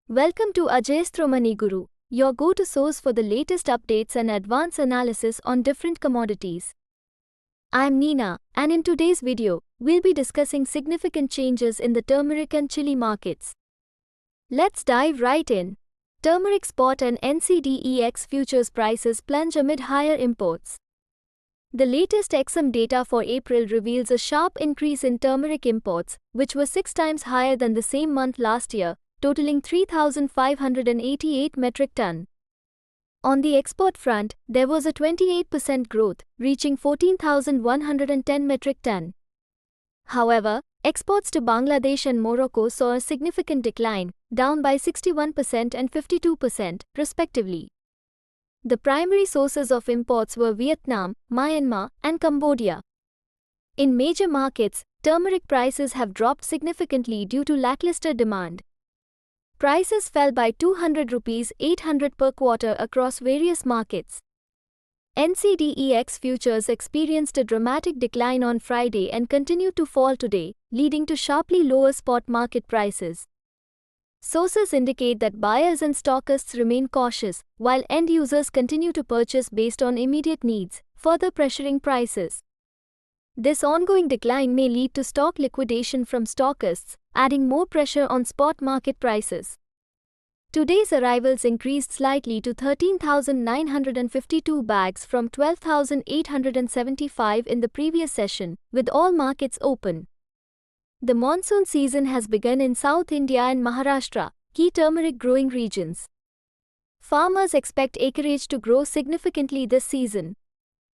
Welcome to Ajayasthro Guru, your go-to source for the latest updates and advanced analysis on different commodities. I am Neena, and in today's video, we'll be discussing significant changes in the turmeric and chili markets. Let's dive right in. Turmeric spot and NCDEX futures prices plunge amid higher imports. The latest EXIM data for April reveals a sharp increase in turmeric imports, which were 6 times higher than the same month last year, totaling 3,588 metric ton. On the export front, there was a 28% growth, reaching 14,110 metric ton. However, exports to Bangladesh and Morocco saw a significant decline, down by 61% and 52%, respectively. The primary sources of imports were Vietnam, Myanmar, and Cambodia. In major markets, turmeric prices have dropped significantly due to lackluster demand. Prices fell by 200 rupees 800 per quarter across various markets. NCDEX futures experienced a dramatic decline on Friday and continued to fall today, leading to sharply lower spot market prices. Sources indicate that buyers and stockists remain cautious, while end users continue to purchase based on immediate needs, further pressuring prices. This ongoing decline may lead to stock liquidation from stockists, adding more pressure on spot market prices. Today's arrivals increased slightly to 13,952 bags from 12,875 in the previous session, with all markets open. The monsoon season has begun in South India and Maharashtra, key turmeric growing regions. Farmers expect acreage to grow significantly this season.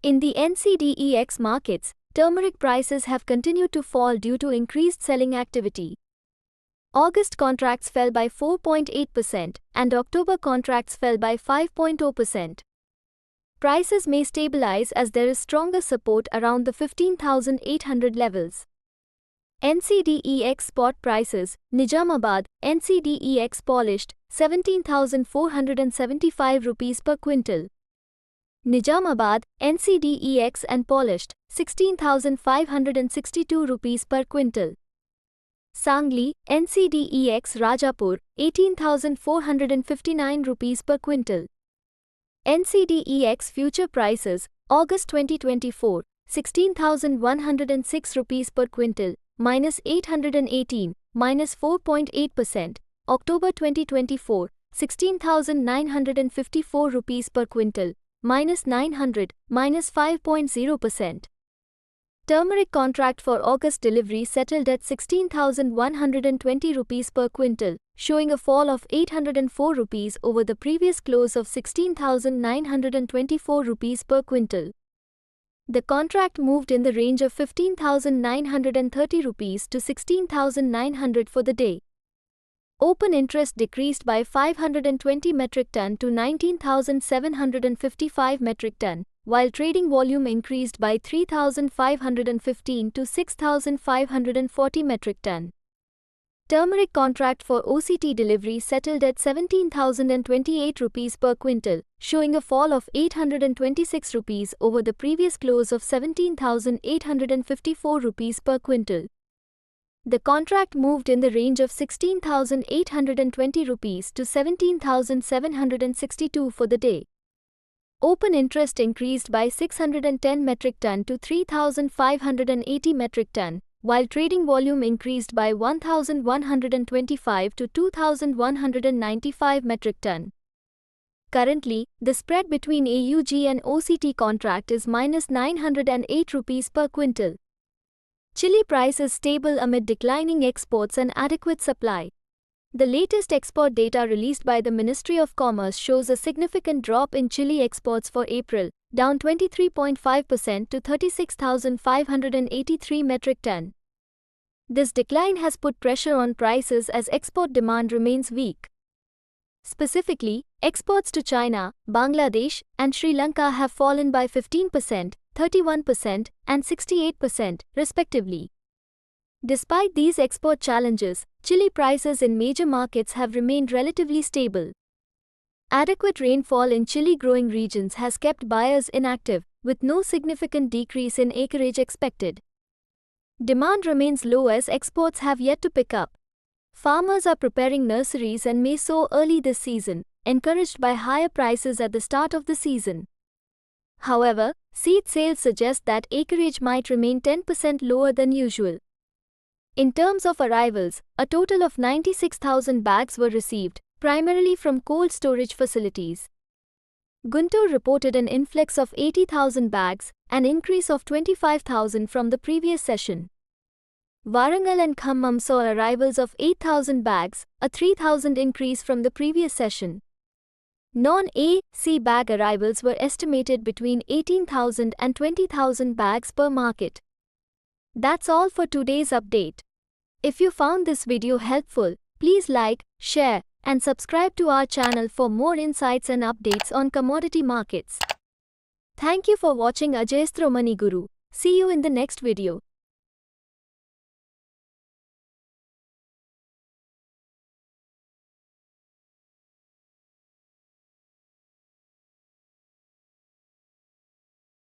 In the NCDEX markets, turmeric prices have continued to fall due to increased selling activity. August contracts fell by 4.8% and October contracts fell by 5.0%. Prices may stabilize as there is stronger support around the 15,800 levels. NCDEX spot prices, Nizamabad, NCDEX polished, 17,475 rupees per quintal. Nizamabad, NCDEX and polished, 16,562 rupees per quintal. Sangli, NCDEX Rajapur, 18,459 rupees per quintal. NCDEX future prices, August 2024, 16,106 rupees per quintal, minus 818, minus 4.8%. October 2024, 16,954 rupees per quintal, minus 900, minus 5.0%. Turmeric contract for August delivery settled at 16,120 rupees per quintal, showing a fall of 804 rupees over the previous close of 16,924 rupees per quintal. The contract moved in the range of 15,930 rupees to 16,900 for the day. Open interest decreased by 520 metric ton to 19,755 metric ton, while trading volume increased by 3,515 to 6,540 metric ton. Turmeric contract for OCT delivery settled at 17,028 rupees per quintal, showing a fall of 826 rupees over the previous close of 17,854 rupees per quintal. The contract moved in the range of 16,820 rupees to 17,762 for the day. Open interest increased by 610 metric ton to 3,580 metric ton, while trading volume increased by 1,125 to 2,195 metric ton. Currently, the spread between AUG and OCT contract is minus 908 rupees per quintal. Chili price is stable amid declining exports and adequate supply. The latest export data released by the Ministry of Commerce shows a significant drop in chili exports for April, down 23.5% to 36,583 metric ton. This decline has put pressure on prices as export demand remains weak. Specifically, exports to China, Bangladesh, and Sri Lanka have fallen by 15%, 31%, and 68%, respectively. Despite these export challenges, chili prices in major markets have remained relatively stable. Adequate rainfall in chili-growing regions has kept buyers inactive, with no significant decrease in acreage expected. Demand remains low as exports have yet to pick up. Farmers are preparing nurseries and may sow early this season, encouraged by higher prices at the start of the season. However, seed sales suggest that acreage might remain 10% lower than usual. In terms of arrivals, a total of 96,000 bags were received, primarily from cold storage facilities. Guntur reported an influx of 80,000 bags, an increase of 25,000 from the previous session. Warangal and Khammam saw arrivals of 8,000 bags, a 3,000 increase from the previous session. Non-AC bag arrivals were estimated between 18,000 and 20,000 bags per market. That's all for today's update. If you found this video helpful, please like, share, and subscribe to our channel for more insights and updates on commodity markets. Thank you for watching Ajayastro Money Guru. See you in the next video.